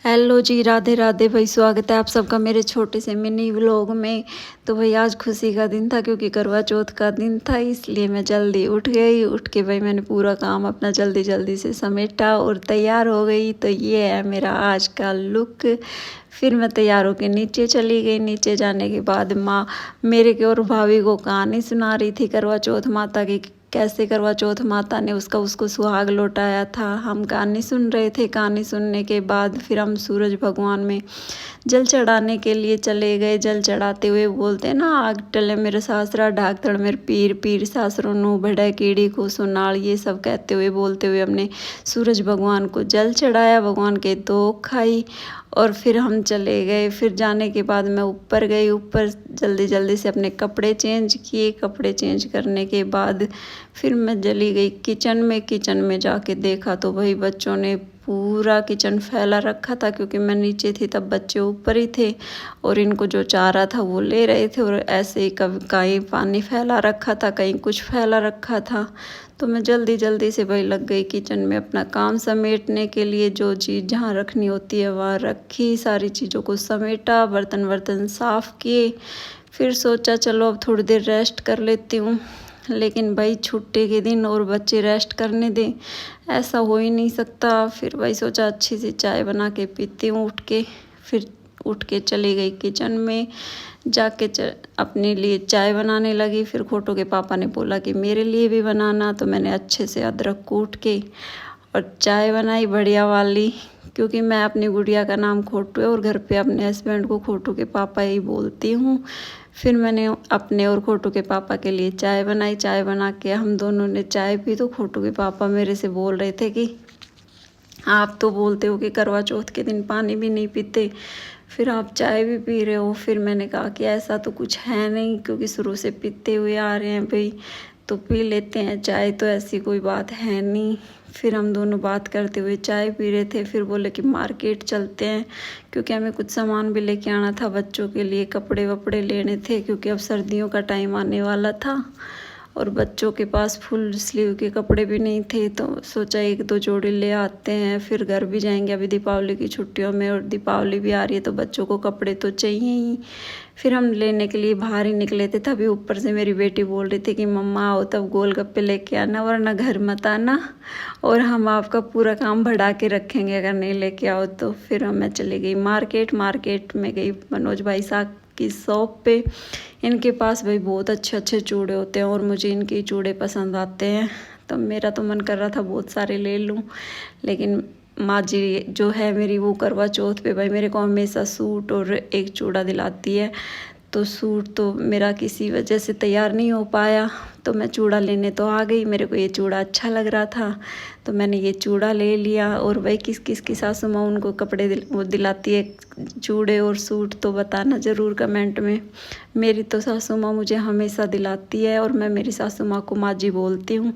Hello जी, राधे राधे भाई। स्वागत है आप सबका मेरे छोटे से मिनी व्लॉग में। तो भाई आज खुशी का दिन था क्योंकि करवा चौथ का दिन था, इसलिए मैं जल्दी उठ गई। उठ के भाई मैंने पूरा काम अपना जल्दी जल्दी से समेटा और तैयार हो गई। तो ये है मेरा आज का लुक। फिर मैं तैयार होकर नीचे चली गई। नीचे जाने के बाद माँ मेरे की और भाभी को कहानी सुना रही थी करवा चौथ माता की, कैसे करवा चौथ माता ने उसको सुहाग लौटाया था। हम कहानी सुन रहे थे। कहानी सुनने के बाद फिर हम सूरज भगवान में जल चढ़ाने के लिए चले गए। जल चढ़ाते हुए बोलते हैं ना, आग टले मेरे सासरा ढाक तड़ मेरे पीर, पीर सासरों नु बढ़े कीड़ी को सुनाल, ये सब कहते हुए बोलते हुए हमने सूरज भगवान को जल चढ़ाया, भगवान के दोख खाई और फिर हम चले गए। फिर जाने के बाद मैं ऊपर गई। ऊपर जल्दी जल्दी से अपने कपड़े चेंज किए। कपड़े चेंज करने के बाद फिर मैं चली गई किचन में। किचन में जाके देखा तो भाई बच्चों ने पूरा किचन फैला रखा था, क्योंकि मैं नीचे थी तब बच्चे ऊपर ही थे और इनको जो चारा था वो ले रहे थे। और ऐसे ही कभी कहीं पानी फैला रखा था, कहीं कुछ फैला रखा था। तो मैं जल्दी जल्दी से भाई लग गई किचन में अपना काम समेटने के लिए। जो चीज़ जहाँ रखनी होती है वहाँ रखी, सारी चीज़ों को समेटा, बर्तन वर्तन साफ़ किए। फिर सोचा चलो अब थोड़ी देर रेस्ट कर लेती हूँ, लेकिन भाई छुट्टी के दिन और बच्चे रेस्ट करने दें, ऐसा हो ही नहीं सकता। फिर भाई सोचा अच्छी सी चाय बना के पीती हूँ उठ के। फिर उठ के चली गई किचन में। जाके अपने लिए चाय बनाने लगी। फिर खोटू के पापा ने बोला कि मेरे लिए भी बनाना, तो मैंने अच्छे से अदरक कूट के और चाय बनाई बढ़िया वाली, क्योंकि मैं अपनी गुड़िया का नाम खोटू है और घर पे अपने हस्बैंड को खोटू के पापा ही बोलती हूँ। फिर मैंने अपने और खोटू के पापा के लिए चाय बनाई। चाय बना के हम दोनों ने चाय पी। तो खोटू के पापा मेरे से बोल रहे थे कि आप तो बोलते हो कि करवा चौथ के दिन पानी भी नहीं पीते, फिर आप चाय भी पी रहे हो। फिर मैंने कहा कि ऐसा तो कुछ है नहीं, क्योंकि शुरू से पीते हुए आ रहे हैं भाई, तो पी लेते हैं चाय, तो ऐसी कोई बात है नहीं। फिर हम दोनों बात करते हुए चाय पी रहे थे। फिर बोले कि मार्केट चलते हैं, क्योंकि हमें कुछ सामान भी लेके आना था बच्चों के लिए, कपड़े वपड़े लेने थे, क्योंकि अब सर्दियों का टाइम आने वाला था और बच्चों के पास फुल स्लीव के कपड़े भी नहीं थे। तो सोचा एक दो जोड़ी ले आते हैं, फिर घर भी जाएंगे अभी दीपावली की छुट्टियों में, और दीपावली भी आ रही है तो बच्चों को कपड़े तो चाहिए ही। फिर हम लेने के लिए बाहर ही निकले थे। तभी ऊपर से मेरी बेटी बोल रही थी कि मम्मा आओ तब गोलगप्पे लेके आना, वरना घर मत आना और हम आपका पूरा काम बढ़ा के रखेंगे अगर नहीं लेके आओ तो। फिर मैं चली गई मार्केट। मार्केट में गई मनोज भाई साहब की शॉप पे। इनके पास भाई बहुत अच्छे अच्छे चूड़े होते हैं और मुझे इनके चूड़े पसंद आते हैं। तो मेरा तो मन कर रहा था बहुत सारे ले लूँ, लेकिन माँ जी जो है मेरी, वो करवा चौथ पे भाई मेरे को हमेशा सूट और एक चूड़ा दिलाती है। तो सूट तो मेरा किसी वजह से तैयार नहीं हो पाया, तो मैं चूड़ा लेने तो आ गई। मेरे को ये चूड़ा अच्छा लग रहा था तो मैंने ये चूड़ा ले लिया। और भाई किस किस की सासू माँ उनको कपड़े वो दिलाती है, चूड़े और सूट, तो बताना ज़रूर कमेंट में। मेरी तो सासू माँ मुझे हमेशा दिलाती है और मैं मेरी सासू माँ को माँ जी बोलती हूँ।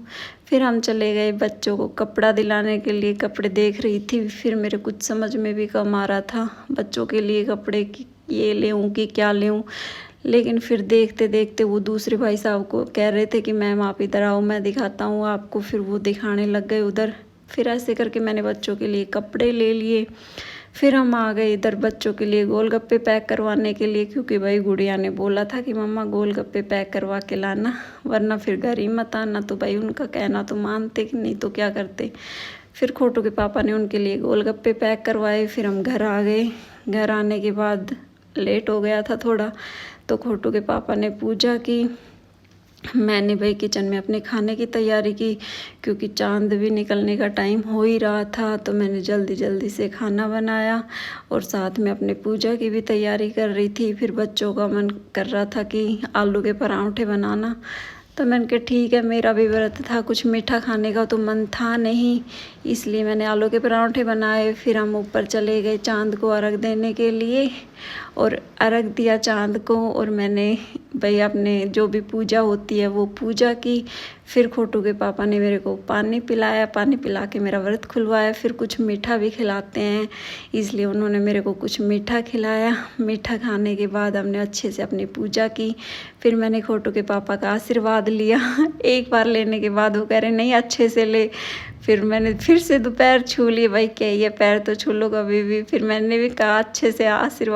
फिर हम चले गए बच्चों को कपड़ा दिलाने के लिए। कपड़े देख रही थी, फिर मेरे कुछ समझ में भी कम आ रहा था बच्चों के लिए कपड़े की ये लेऊँ कि क्या लेऊँ। लेकिन फिर देखते देखते वो दूसरे भाई साहब को कह रहे थे कि मैम आप इधर आओ मैं दिखाता हूँ आपको। फिर वो दिखाने लग गए उधर। फिर ऐसे करके मैंने बच्चों के लिए कपड़े ले लिए। फिर हम आ गए इधर बच्चों के लिए गोलगप्पे पैक करवाने के लिए, क्योंकि भाई गुड़िया ने बोला था कि मम्मा गोलगप्पे पैक करवा के लाना, वरना फिर घर ही मत आना। तो भाई उनका कहना तो मानते कि नहीं तो क्या करते। फिर खोटू के पापा ने उनके लिए गोलगप्पे पैक करवाए। फिर हम घर आ गए। घर आने के बाद लेट हो गया था थोड़ा, तो खोटू के पापा ने पूजा की। मैंने भाई किचन में अपने खाने की तैयारी की, क्योंकि चांद भी निकलने का टाइम हो ही रहा था। तो मैंने जल्दी जल्दी से खाना बनाया और साथ में अपने पूजा की भी तैयारी कर रही थी। फिर बच्चों का मन कर रहा था कि आलू के पराठे बनाना, तो मैंने कहा ठीक है, मेरा भी व्रत था, कुछ मीठा खाने का तो मन था नहीं, इसलिए मैंने आलू के पराठे बनाए। फिर हम ऊपर चले गए चांद को अर्घ देने के लिए और अर्घ दिया चांद को। और मैंने भाई अपने जो भी पूजा होती है वो पूजा की। फिर खोटू के पापा ने मेरे को पानी पिलाया, पानी पिला के मेरा व्रत खुलवाया। फिर कुछ मीठा भी खिलाते हैं, इसलिए उन्होंने मेरे को कुछ मीठा खिलाया। मीठा खाने के बाद हमने अच्छे से अपनी पूजा की। फिर मैंने खोटू के पापा का आशीर्वाद लिया। एक बार लेने के बाद वो कह रहे नहीं अच्छे से ले। फिर मैंने फिर से दोपहर छू लिए, भाई क्या ये पैर तो छू लो कभी भी। फिर मैंने भी कहा अच्छे से आशीर्वाद